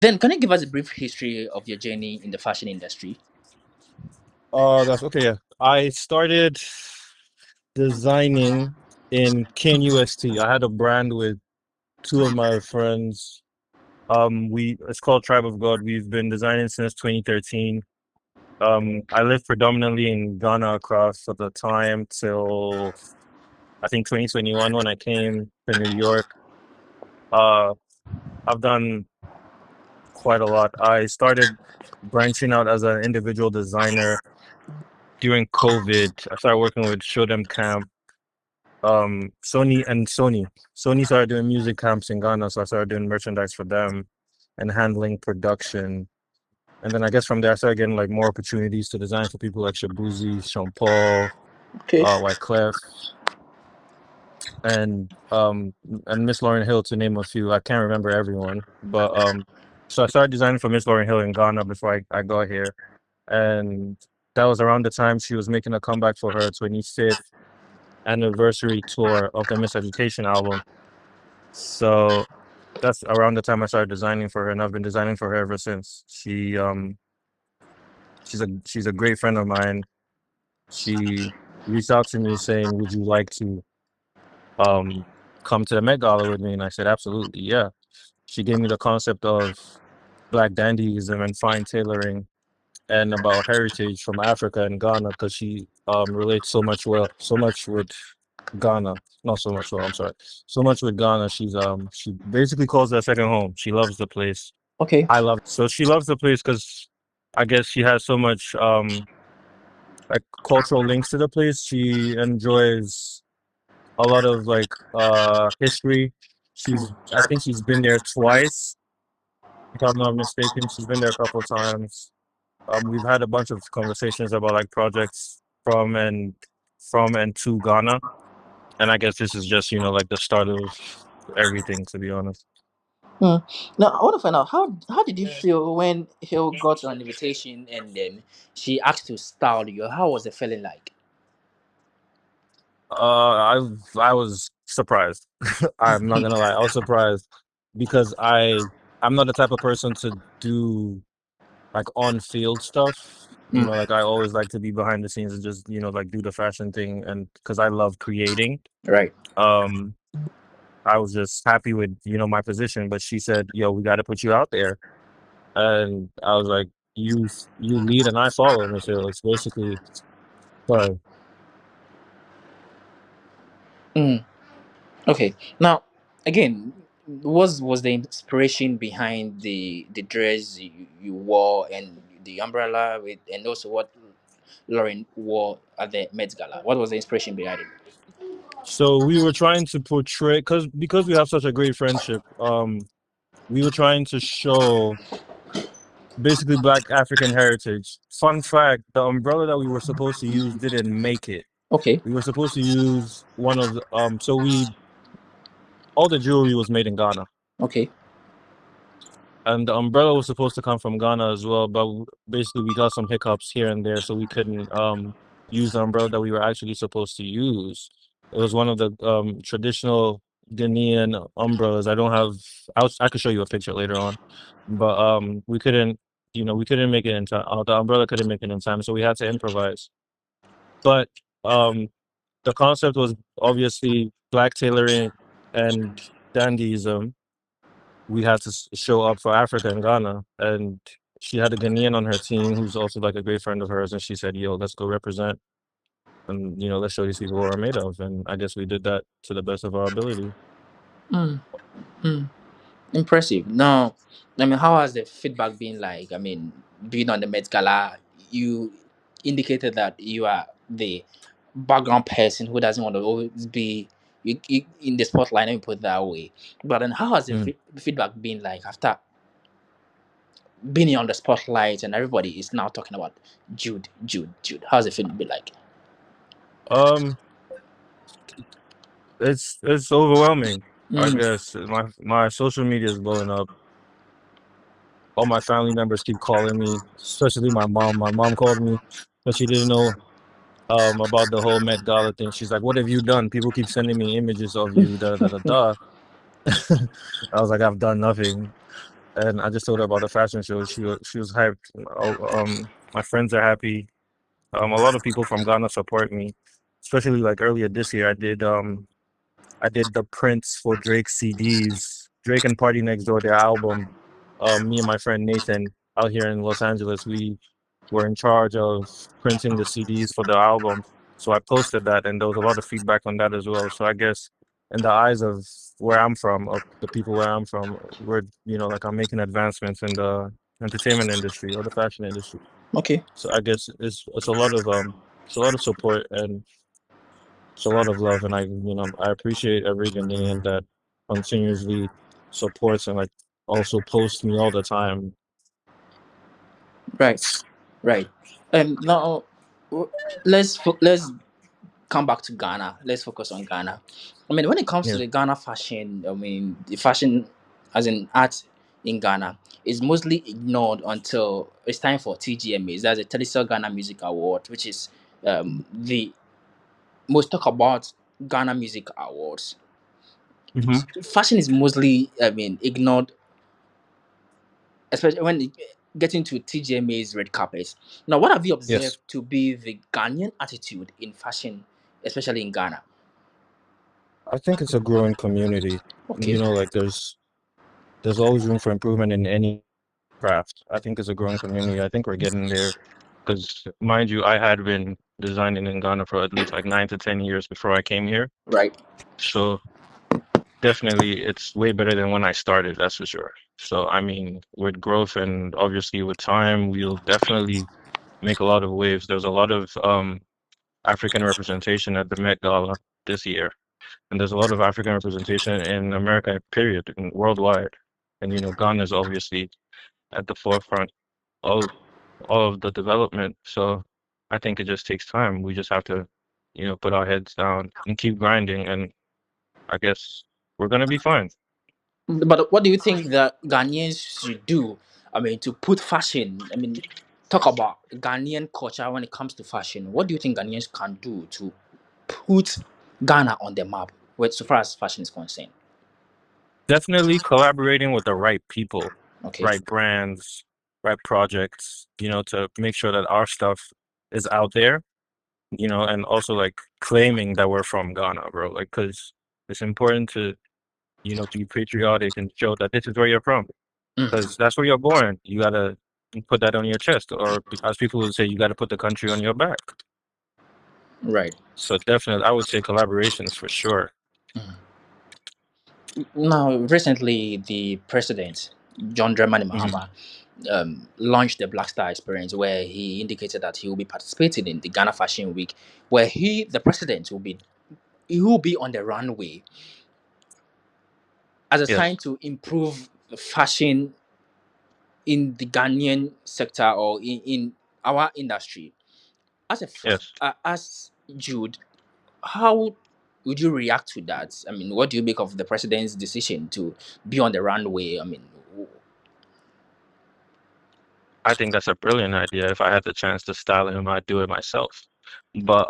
Then, can you give us a brief history of your journey in the fashion industry? That's okay. Yeah, I started designing in KNUST. I had a brand with two of my friends. It's called Tribe of God. We've been designing since 2013. I lived predominantly in Ghana across at the time till I think 2021 when I came to New York. Uh, I've done quite a lot. I started branching out as an individual designer during COVID. I started working with Show Them Camp, Sony. Sony started doing music camps in Ghana, so I started doing merchandise for them and handling production. And then I guess from there I started getting like more opportunities to design for people like Shabuzi, Sean Paul, Okay. Wyclef, and Miss Lauryn Hill to name a few. I can't remember everyone, but so I started designing for Miss Lauryn Hill in Ghana before I got here, and that was around the time she was making a comeback for her 25th anniversary tour of the Miss Education album. So that's around the time I started designing for her, and I've been designing for her ever since. She's a great friend of mine. She reached out to me saying, "Would you like to come to the Met Gala with me?" And I said, "Absolutely, yeah." She gave me the concept of Black dandyism and fine tailoring, and about heritage from Africa and Ghana because she relates so much with Ghana. Not so much well, I'm sorry. So much with Ghana. She basically calls it a second home. She loves the place. Okay. I love so she loves the place because I guess she has so much like cultural links to the place. She enjoys a lot of like history. I think she's been there twice, if I'm not mistaken. She's been there a couple of times. We've had a bunch of conversations about like projects from and to Ghana, and I guess this is just like the start of everything, to be honest. Hmm. Now, I want to find out how did you feel when Hill got an invitation and then she asked to style you? How was the feeling like? I was surprised. I'm not gonna lie, I was surprised because I'm not the type of person to do like on field stuff. Hmm. Like I always like to be behind the scenes and just like do the fashion thing, and because I love creating. Right. Um, I was just happy with my position, but she said, "Yo, we got to put you out there," and I was like, "You lead and I follow, Miss Hill." It's basically, sorry. Hmm. Okay. Now, again, was the inspiration behind the dress you wore and the umbrella with, and also what Lauren wore at the Met Gala? What was the inspiration behind it? So we were trying to portray because we have such a great friendship. We were trying to show basically Black African heritage. Fun fact: the umbrella that we were supposed to use didn't make it. Okay. We were supposed to use one of the so we all the jewelry was made in Ghana, Okay. and the umbrella was supposed to come from Ghana as well, but basically we got some hiccups here and there, so we couldn't use the umbrella that we were actually supposed to use. It was one of the traditional Ghanaian umbrellas. I could show you a picture later on, but we couldn't we couldn't make it in time. The umbrella couldn't make it in time, so we had to improvise. But um the concept was obviously Black tailoring and dandyism. We had to show up for Africa and Ghana, and she had a Ghanaian on her team who's also like a great friend of hers, and she said, "Yo, let's go represent, and let's show these people what we're made of." And I guess we did that to the best of our ability. Hmm. Hmm. Impressive. Now, I mean, how has the feedback been like? I mean, being on the Met Gala, you indicated that you are the background person who doesn't want to always be in the spotlight. Let me put it that way. But then, how has the Mm. feedback been like after being on the spotlight and everybody is now talking about Jude, Jude, Jude? How's the feedback been like? Um, it's overwhelming. I Mm. guess my social media is blowing up. All my family members keep calling me, especially my mom. My mom called me, but she didn't know about the whole Met Gala thing. She's like, "What have you done? People keep sending me images of you." Da da da da. I was like, "I've done nothing." and I just told her about the fashion show. She was hyped. My friends are happy. A lot of people from Ghana support me, especially like earlier this year. I did the prints for Drake's CDs, Drake and Party Next Door, their album. Me and my friend Nathan out here in Los Angeles, we were in charge of printing the CDs for the album. So I posted that, and there was a lot of feedback on that as well. So I guess in the eyes of where I'm from, of the people where I'm from, we're like I'm making advancements in the entertainment industry or the fashion industry. Okay. So I guess it's a lot of support, and it's a lot of love, and I appreciate every Ghanaian that continuously supports and like also posts me all the time. Right. Right. Now w- let's come back to Ghana. Let's focus on Ghana. I mean, when it comes to Yeah. the Ghana fashion, I mean, the fashion as in art in Ghana is mostly ignored until it's time for TGMAs. That's the Traditional Ghana Music Award, which is the most talk about Ghana Music Awards. Hmm. Fashion is mostly, I mean, ignored, especially when getting to TGMA's red carpet. Now, what have you observed Yes, to be the Ghanaian attitude in fashion, especially in Ghana? I think it's a growing community. Okay. Like there's always room for improvement in any craft. I think it's a growing community. I think we're getting there because, mind you, I had been designing in Ghana for at least like 9 to 10 years before I came here. Right. So definitely, it's way better than when I started. That's for sure. So I mean, with growth and obviously with time, we'll definitely make a lot of waves. There's a lot of African representation at the Met Gala this year, and there's a lot of African representation in America, period, and worldwide. And Ghana is obviously at the forefront of all of the development. So I think it just takes time. We just have to, put our heads down and keep grinding, and I guess we're gonna be fine. But what do you think that Ghanaians should do? I mean, to put fashion, I mean, talk about Ghanaian culture when it comes to fashion. What do you think Ghanaians can do to put Ghana on the map, with so far as fashion is concerned? Definitely collaborating with the right people, Okay. right brands, right projects, to make sure that our stuff is out there, and also like claiming that we're from Ghana, bro. Like, because it's important to, be patriotic and show that this is where you're from, Mm, because that's where you're born. You gotta put that on your chest, or as people would say, you gotta put the country on your back. right. So definitely, I would say collaborations for sure. Mm. Now, recently, the president, John Dramani Hmm. Mahama, launched the Black Star Experience, where he indicated that he will be participating in the Ghana Fashion Week, where the president, he will be on the runway as a sign Yes, to improve fashion in the Ghanaian sector or in our industry. yes. As Jude, how would you react to that? I mean, what do you make of the president's decision to be on the runway? I mean, I think that's a brilliant idea. If I had the chance to style him, I'd do it myself. But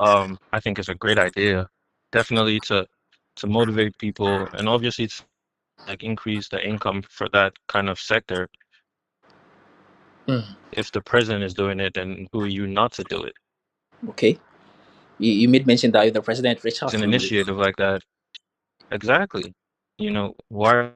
I think it's a great idea. Definitely to motivate people, and obviously to like increase the income for that kind of sector. mm, If the president is doing it, then who are you not to do it? okay. You made mention that if the president reached It's out an to you. initiative like that. Exactly. Why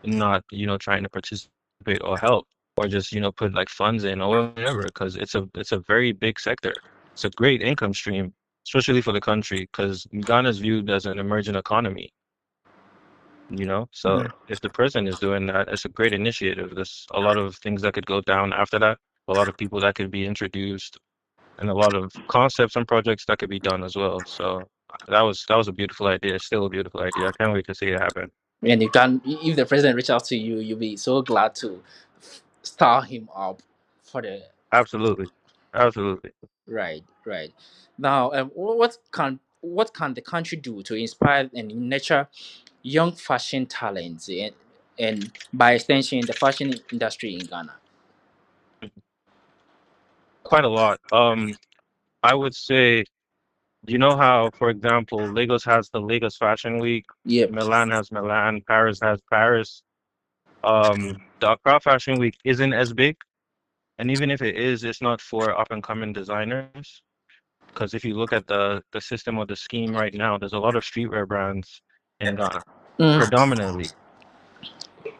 not, trying to participate or help or just, put like funds in or whatever, because it's a very big sector. It's a great income stream, especially for the country, because Ghana is viewed as an emerging economy. So Mm. if the president is doing that, it's a great initiative. There's a lot of things that could go down after that, a lot of people that could be introduced, and a lot of concepts and projects that could be done as well. So that was a beautiful idea. It's still a beautiful idea. I can't wait to see it happen. And if the president reached out to you, you'll be so glad to star him up for the Absolutely. Absolutely. right, right. Now, what can the country do to inspire and nurture young fashion talents and by extension the fashion industry in Ghana? Quite a lot. I would say, you know how, for example, Lagos has the Lagos Fashion Week, Yep. Milan has Milan, Paris has Paris. The Accra Fashion Week isn't as big, and even if it is, it's not for up and coming designers. Because if you look at the system or the scheme right now, there's a lot of streetwear brands in Ghana. Mm. Predominantly,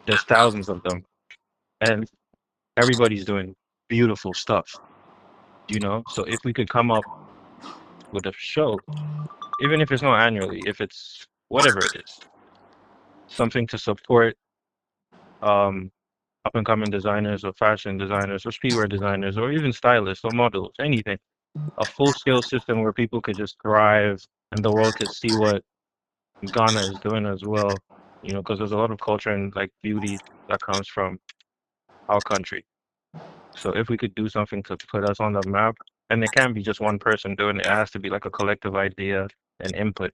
there's thousands of them, and everybody's doing beautiful stuff. So if we could come up with a show, even if it's not annually, if it's whatever it is, something to support um up and coming designers or fashion designers or streetwear designers or even stylists or models, anything. A full scale system where people could just thrive and the world could see what Ghana is doing as well. Because there's a lot of culture and like beauty that comes from our country. So if we could do something to put us on the map, and it can't be just one person doing it, it has to be like a collective idea and input.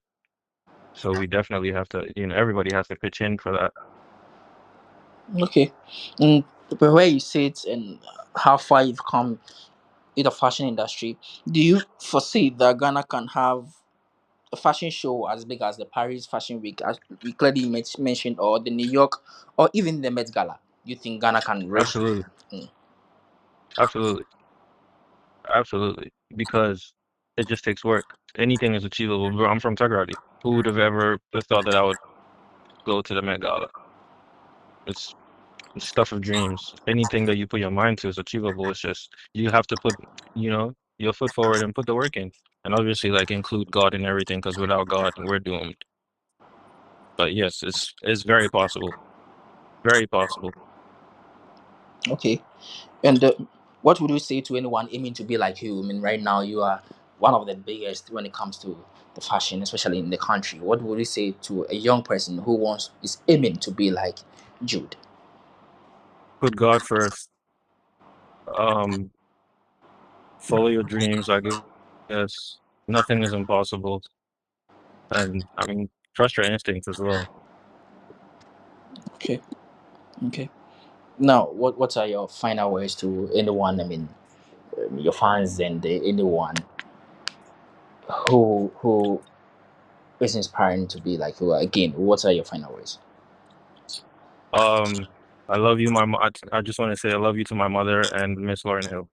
So we definitely have to, everybody has to pitch in for that. Okay. Mm, but where you sit and how far you've come in the fashion industry, do you foresee that Ghana can have a fashion show as big as the Paris Fashion Week, as we clearly mentioned, or the New York, or even the Met Gala? You think Ghana can reach? Absolutely. Mm. Absolutely. Absolutely. Because it just takes work. Anything is achievable. Bro, I'm from Takoradi. Who would have ever thought that I would go to the Met Gala? It's stuff of dreams. Anything that you put your mind to is achievable. It's just you have to put, your foot forward and put the work in. And obviously, like include God in everything, because without God, we're doomed. But yes, it's very possible. Very possible. Okay. And what would you say to anyone aiming to be like you? I mean, right now you are one of the biggest when it comes to the fashion, especially in the country. What would you say to a young person who wants is aiming to be like Jude? Put God first. Um, Follow your dreams. I guess nothing is impossible, and I mean, trust your instincts as well. Okay. Okay. Now, what are your final words to anyone? I mean, your fans and anyone who is inspiring to be like you. Again, what are your final words? Um, I love you, I just want to say I love you to my mother and Miss Lauryn Hill.